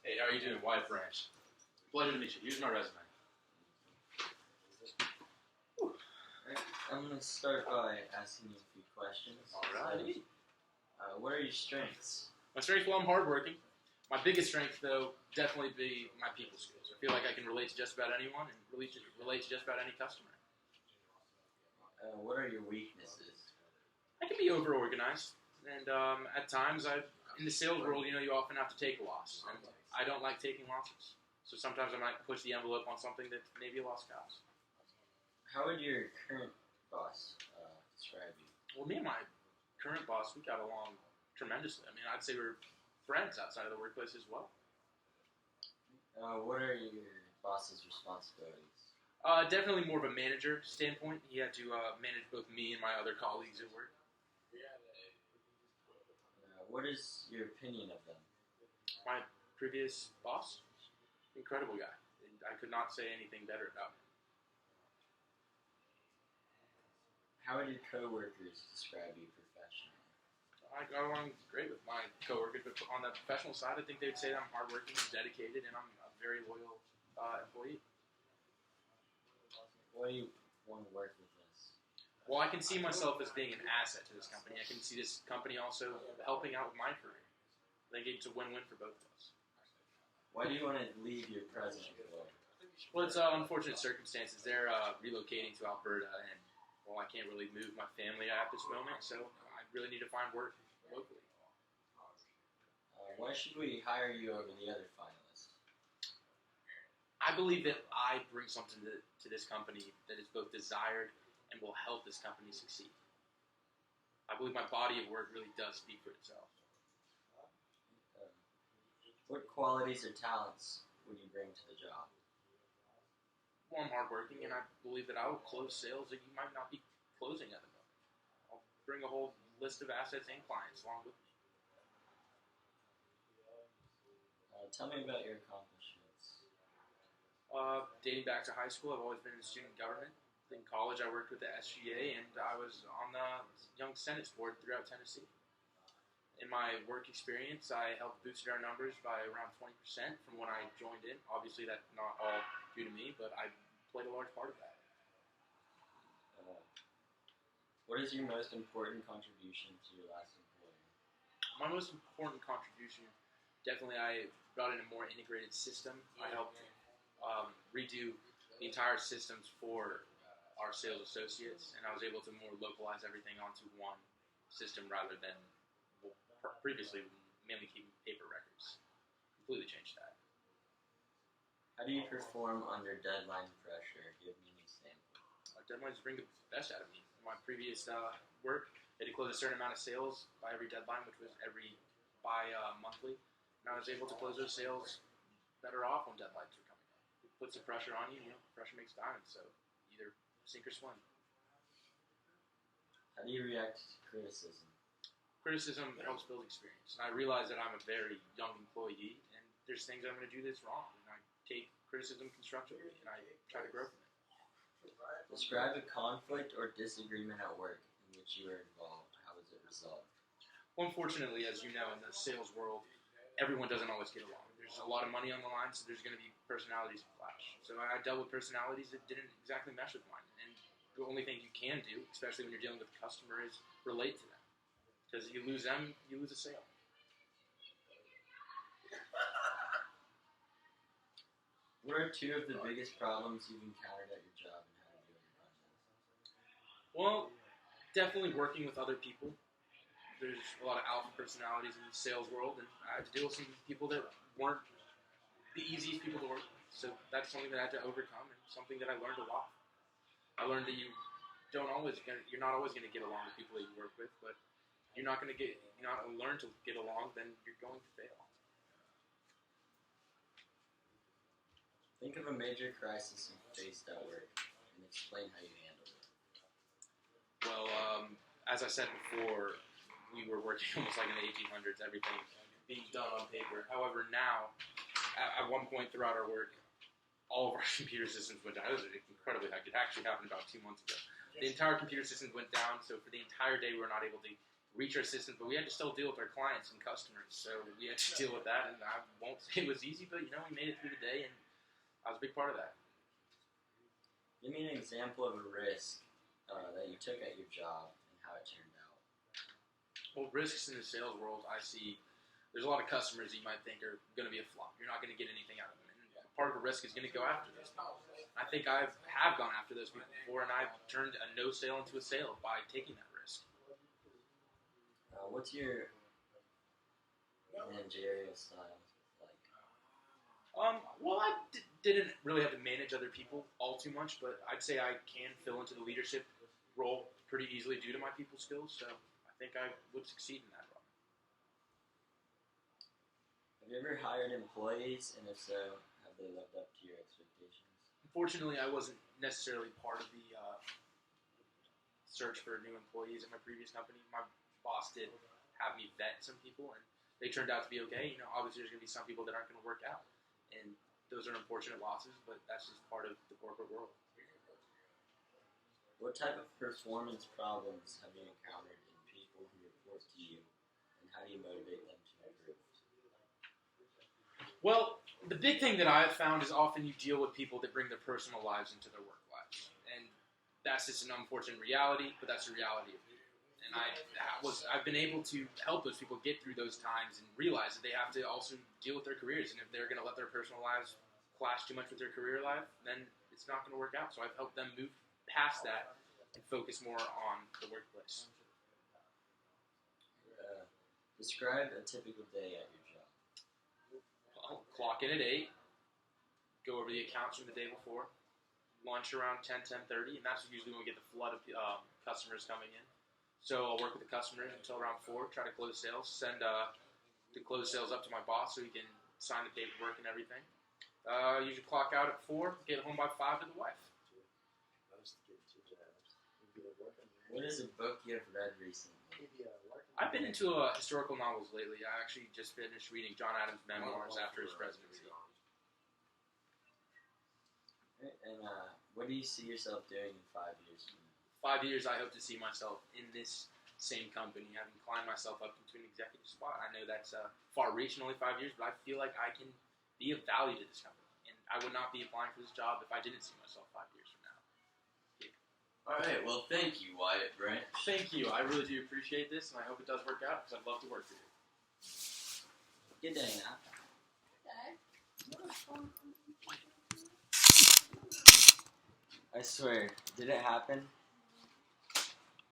Hey, how are you doing? Wyatt Branch. Pleasure to meet you. Here's my resume. I'm going to start by asking you a few questions. Alrighty. What are your strengths? My strength, well, I'm hardworking. My biggest strength, though, definitely be my people skills. I feel like I can relate to just about anyone and relate to just about any customer. What are your weaknesses? I can be over-organized, and at times, in the sales world, you often have to take a loss, and I don't like taking losses. So sometimes I might push the envelope on something that maybe a lost cause. How would your current boss describe you? Well, me and my current boss, we got along tremendously. I mean, I'd say we're friends outside of the workplace as well. What are your boss's responsibilities? Definitely more of a manager standpoint. He had to manage both me and my other colleagues at work. What is your opinion of them? My previous boss, incredible guy. I could not say anything better about him. How would your coworkers describe you professionally? I got along great with my coworkers, but on the professional side, I think they'd say that I'm hardworking, dedicated, and I'm a very loyal employee. Why do you want to work with us? Well, I can see myself as being an asset to this company. I can see this company also helping out with my career. I think it's a win-win for both of us. Why do you want to leave your present employer? Well, it's unfortunate circumstances. They're relocating to Alberta, and well, I can't really move my family at this moment, so I really need to find work locally. Why should we hire you over the other finalists? I believe that I bring something to this company that is both desired and will help this company succeed. I believe my body of work really does speak for itself. What qualities or talents would you bring to the job? Well, I'm hardworking, and I believe that I will close sales that you might not be closing at the moment. I'll bring a whole list of assets and clients along with me. Tell me about your accomplishments. Dating back to high school, I've always been in student government. In college, I worked with the SGA, and I was on the Young Senate's board throughout Tennessee. In my work experience, I helped boost our numbers by around 20% from when I joined in. Obviously, that's not all due to me, but I played a large part of that. What is your most important contribution to your last employer? My most important contribution, definitely I brought in a more integrated system. I helped redo the entire systems for our sales associates, and I was able to more localize everything onto one system rather than previously mainly keeping paper records. Completely changed that. How do you perform under deadline pressure? Give me an example. Deadlines bring the best out of me. In my previous work, I had to close a certain amount of sales by every deadline, which was monthly. And I was able to close those sales better off when deadlines were coming up. It puts some pressure on you. Pressure makes diamonds. So either sink or swim. How do you react to criticism? Criticism helps build experience. And I realize that I'm a very young employee, and there's things I'm going to do that's wrong. And I take criticism constructively, and I try to grow from it. Describe a conflict or disagreement at work in which you were involved. How was it resolved? Well, unfortunately, as you know, in the sales world, everyone doesn't always get along. There's a lot of money on the line, so there's going to be personalities clash. So I dealt with personalities that didn't exactly mesh with mine. And the only thing you can do, especially when you're dealing with a customer, is relate to them. Because you lose them, you lose a sale. What are two of the biggest problems you've encountered at your job, and how did you overcome them? Well, definitely working with other people. There's a lot of alpha personalities in the sales world, and I had to deal with some people that weren't the easiest people to work with. So that's something that I had to overcome, and something that I learned a lot. I learned that you're not always going to get along with people that you work with, but you're not going to learn to get along, then you're going to fail. Think of a major crisis you faced at work and explain how you handled it. Well, as I said before, we were working almost like in the 1800s, everything being done on paper. However, now, at one point throughout our work, all of our computer systems went down. It was incredibly hectic. It actually happened about 2 months ago. The entire computer system went down, so for the entire day we were not able to reach our system, but we had to still deal with our clients and customers, so we had to deal with that, and I won't say it was easy, but, we made it through the day, and I was a big part of that. Give me an example of a risk that you took at your job and how it turned out. Well, risks in the sales world, I see there's a lot of customers that you might think are going to be a flop. You're not going to get anything out of them. And part of a risk is going to go after those people. I think I have gone after those people before, and I've turned a no sale into a sale by taking that risk. What's your managerial style like? Well, I didn't really have to manage other people all too much, but I'd say I can fill into the leadership role pretty easily due to my people skills, so I think I would succeed in that role. Have you ever hired employees, and if so, have they lived up to your expectations? Unfortunately, I wasn't necessarily part of the search for new employees at my previous company. My boss did have me vet some people, and they turned out to be okay. Obviously there's going to be some people that aren't going to work out, and those are unfortunate losses, but that's just part of the corporate world. What type of performance problems have you encountered in people who report to you, and how do you motivate them to improve? Well, the big thing that I've found is often you deal with people that bring their personal lives into their work lives, and that's just an unfortunate reality, but that's the reality of it. And I've been able to help those people get through those times and realize that they have to also deal with their careers. And if they're going to let their personal lives clash too much with their career life, then it's not going to work out. So I've helped them move past that and focus more on the workplace. Describe a typical day at your job. Well, clock in at 8, go over the accounts from the day before, lunch around 10, 10:30, and that's usually when we get the flood of customers coming in. So I'll work with the customers until around 4, try to close sales, send the close sales up to my boss so he can sign the paperwork and everything. Usually clock out at 4, get home by 5 to the wife. What is a book you have read recently? I've been into historical novels lately. I actually just finished reading John Adams' memoirs after his presidency. And what do you see yourself doing in 5 years from now? 5 years, I hope to see myself in this same company, having climbed myself up into an executive spot. I know that's far reach in only 5 years, but I feel like I can be of value to this company. And I would not be applying for this job if I didn't see myself 5 years from now. Yeah. All right, well, thank you, Wyatt Branch. Thank you. I really do appreciate this, and I hope it does work out because I'd love to work for you. Good day now. I swear, did it happen?